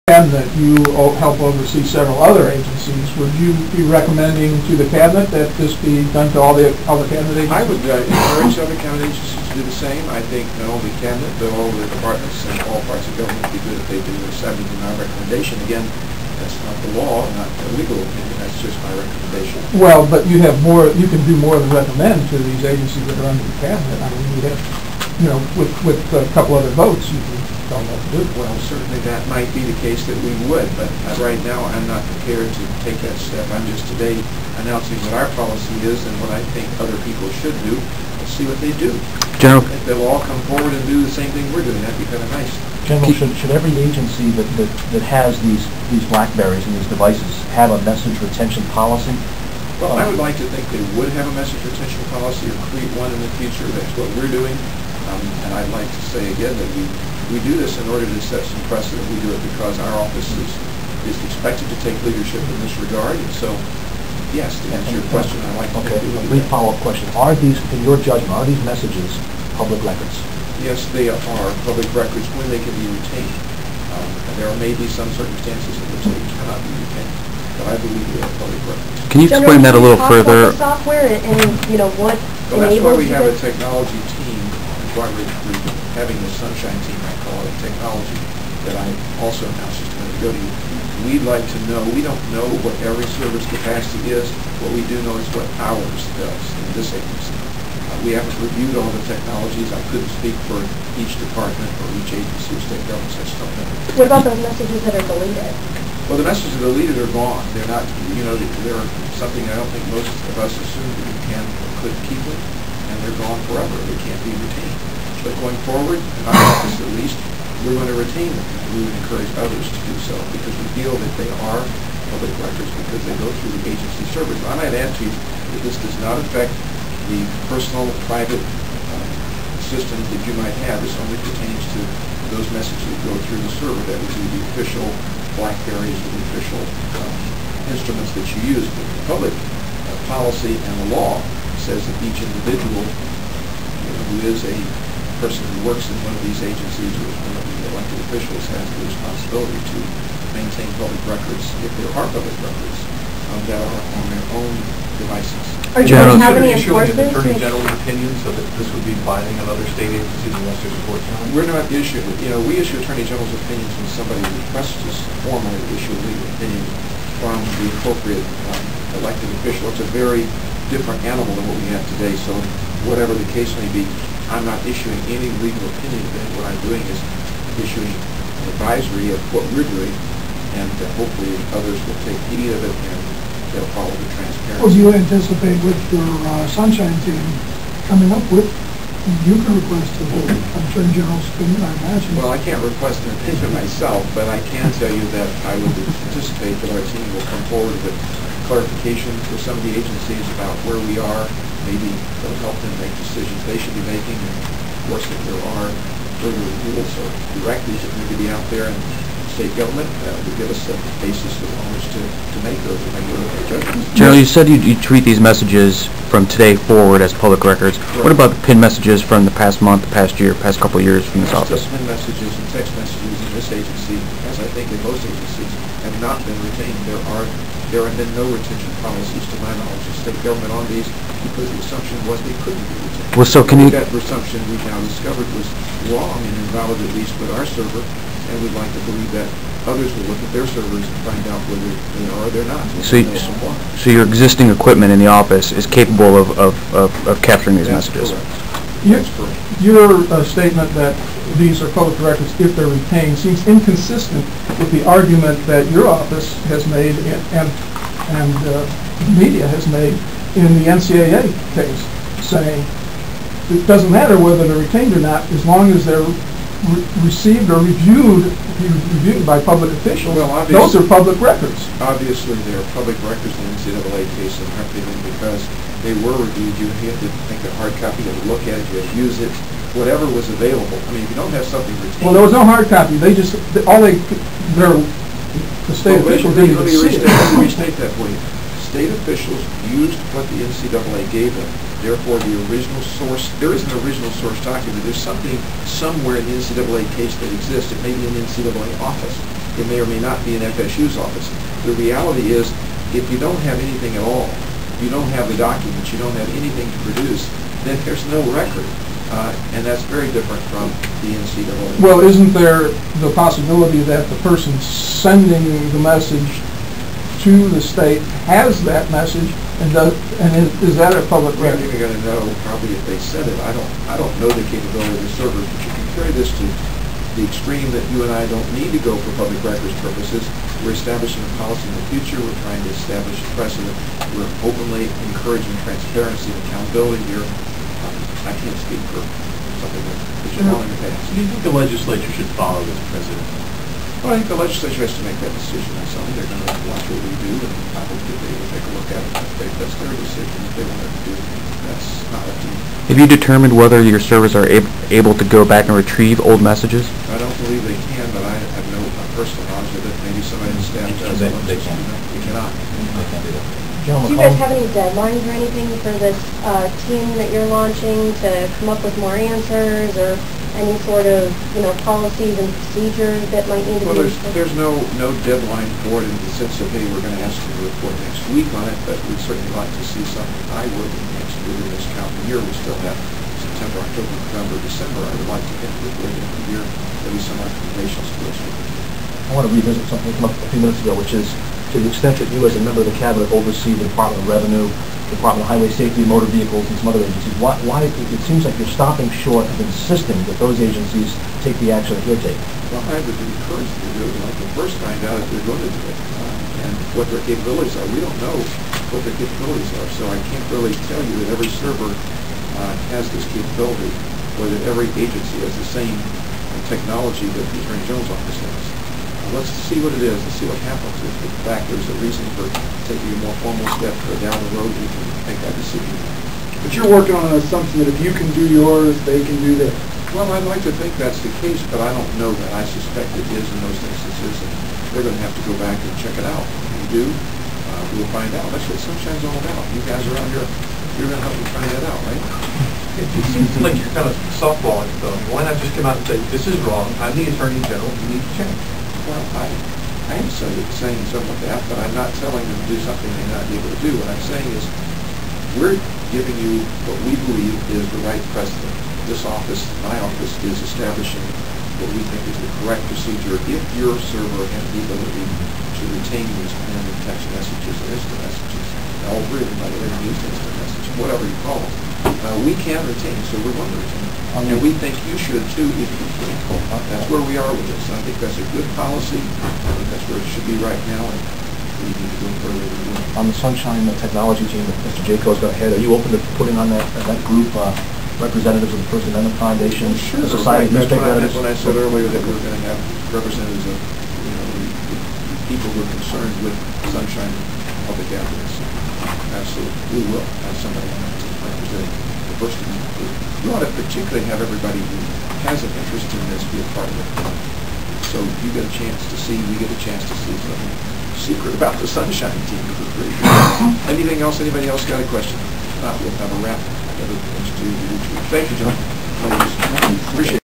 Cabinet, you help oversee several other agencies. Would you be recommending to the Cabinet that this be done to all the Cabinet agencies? I would encourage other Cabinet agencies to do the same. I think not only Cabinet, but all of the departments and all parts of government would be good if they do the 79 recommendation. Again, that's not the law, not a legal opinion. That's just my recommendation. Well, but you have more. You can do more than recommend to these agencies that are under the Cabinet. I mean, you have, with a couple other votes, you can tell them what to do. Well, certainly that might be the case that we would, but right now I'm not prepared to take that step. I'm just today announcing what our policy is and what I think other people should do. Let's see what they do. General, if they'll all come forward and do the same thing we're doing, that'd be kind of nice. General, should every agency that has these Blackberries and these devices have a message retention policy? Well, I would like to think they would have a message retention policy or create one in the future. That's what we're doing. And I'd like to say again that we do this in order to set some precedent. We do it because our office is expected to take leadership in this regard. And so, yes, to answer your question, I'd like to Okay, a brief follow-up question. Are these, in your judgment, are these messages public records? Yes, they are public records when they can be retained. There may be some circumstances in which they cannot be retained, but I believe they are public records. Can you explain that a little further? The software and what well, that's why we have a it? technology team. That's why we're having the Sunshine team, I call it, technology, that I also announced just a minute ago to you. We'd like to know, we don't know what every server's capacity is. What we do know is what ours does in this agency. We haven't reviewed all the technologies. I couldn't speak for each department or each agency or state government. I just don't know. What about those messages that are deleted? Well, the messages that are deleted are gone. They're not, they're something I don't think most of us assume that we can or could keep with, and they're gone forever. They can't be retained. But going forward, in our office at least, we're going to retain them. And we would encourage others to do so because we feel that they are public records because they go through the agency servers. I might add to you that this does not affect the personal, private systems that you might have. This only pertains to those messages that go through the server. That would be the official Blackberries or the official instruments that you use. But the public policy and the law says that each individual who is a person who works in one of these agencies or one of the elected officials has the responsibility to maintain public records if there are public records that are on their own devices. Are you going to have any enforcement? Attorney General's opinion so that this would be binding on other state agencies unless there's a court challenge? We're not issuing, we issue Attorney General's opinions when somebody requests us formally issue a legal opinion from the appropriate elected official. It's a very different animal than what we have today, so whatever the case may be, I'm not issuing any legal opinion of it. What I'm doing is issuing an advisory of what we're doing, and hopefully others will take heed of it and they'll follow the transparency. Well, do you anticipate with your Sunshine team coming up with, you can request the Attorney General's opinion, I imagine. Well, I can't request an opinion myself, but I can tell you that I would anticipate that our team will come forward with clarification for some of the agencies about where we are. Maybe it'll help them make decisions they should be making. And of course, if there are further rules or directives that need to be out there in state government, would give us a basis on which to make those and make those judgments. General, you said you treat these messages from today forward as public records. Right. What about the PIN messages from the past month, the past year, past couple of years from this office? PIN messages and text messages in this agency, as I think in most agencies, have not been retained. There have been no retention policies to my knowledge of state government on these because the assumption was they couldn't be retained. Well, so can you... That assumption we've now discovered was wrong and invalid, at least with our server, and we'd like to believe that others will look at their servers and find out whether they are or they're not. So your existing equipment in the office is capable of capturing these messages? That's correct. Your statement that these are public records if they're retained seems inconsistent with the argument that your office has made and media has made in the NCAA case, saying it doesn't matter whether they're retained or not as long as they're received or reviewed by public officials. Well, those are public records. Obviously, they're public records in the NCAA case, in our opinion, because they were reviewed. You had to make a hard copy, you had to look at it, you had to use it, whatever was available. I mean, if you don't have something retained... Well, there was no hard copy. They just, the state officials didn't even see it. Let me restate that for you. State officials used what the NCAA gave them. Therefore, the original source, there is an original source document. There's something somewhere in the NCAA case that exists. It may be in the NCAA office. It may or may not be an FSU's office. The reality is, if you don't have anything at all, you don't have the documents, you don't have anything to produce, then there's no record. And that's very different from the NCAA. Well, isn't there the possibility that the person sending the message to the state has that message, and is that a public You're record? going to know probably if they said it. I don't know the capability of the servers, but you can carry this to the extreme that you and I don't need to go for public records purposes. We're establishing a policy in the future. We're trying to establish a precedent. We're openly encouraging transparency and accountability here. I can't speak for something that's been wrong in the past. Do you think the legislature should follow this precedent? Well, I think the legislature has to make that decision themselves. They're going to watch what we do, and I hope that they will take a look at it. That's their decision. If they want to do it, that's not up to me. Have you determined whether your servers are able to go back and retrieve old messages? I don't believe they can, but I have no personal knowledge of it. Maybe somebody in the staff does. They can. They cannot. They can't do that. Do you guys have any deadlines or anything for this team that you're launching to come up with more answers, or any sort of, policies and procedures that might need to Well, be? there's no deadline for it in the sense of, hey, we're going to ask you to report next week on it, but we'd certainly like to see something. I would, next year, this calendar year, we still have September, October, November, December. I would like to get before the end of the year, there'll be some recommendations to us. I want to revisit something that came up a few minutes ago, which is to the extent that you as a member of the cabinet oversee the Department of Revenue, Department of Highway Safety, Motor Vehicles, and some other agencies, why it seems like you're stopping short of insisting that those agencies take the action that you're taking? Well, I would encourage them to do it. I'd like to first find out if they're going to do it and what their capabilities are. We don't know what their capabilities are, so I can't really tell you that every server has this capability, or that every agency has the same technology that the Attorney General's office has. Let's see what it is. Let's see what happens. If in fact there's a reason for taking a more formal step down the road, we can make that decision. But you're working on an assumption that if you can do yours, they can do theirs. Well, I'd like to think that's the case, but I don't know that. I suspect it is in those instances, and they're going to have to go back and check it out. If we do, we'll find out. That's what Sunshine's all about. You guys are out here. You're going to help me find that out, right? It seems like you're kind of softballing it, though. Why not just come out and say, this is wrong, I'm the Attorney General, you need to change? Well, I am saying something like that, but I'm not telling them to do something they may not be able to do. What I'm saying is, we're giving you what we believe is the right precedent. This office, my office, is establishing what we think is the correct procedure if your server has the ability to retain these PIN and text messages and instant messages. All three of them, by the way, use instant message, whatever you call them. We can retain, so we're going to retain. And we think you should too if you can. That's where we are with this. I think that's a good policy. I think that's where it should be right now, and we need to go further than that. On the Sunshine Technology team that Mr. Jayco's got ahead, are you open to putting on that group representatives of the First Amendment Foundation, the Society of Newspaper Editors? That's when I said earlier that we're going to have representatives of the people who are concerned with Sunshine public advocacy. Absolutely, we will have somebody on that team representing the First Amendment group. You ought to particularly have everybody who has an interest in this be a part of it. So you get a chance to see, we get a chance to see something secret about the Sunshine team. Anything else? Anybody else got a question? If not, we'll have a wrap. Thank you, John. Appreciate it.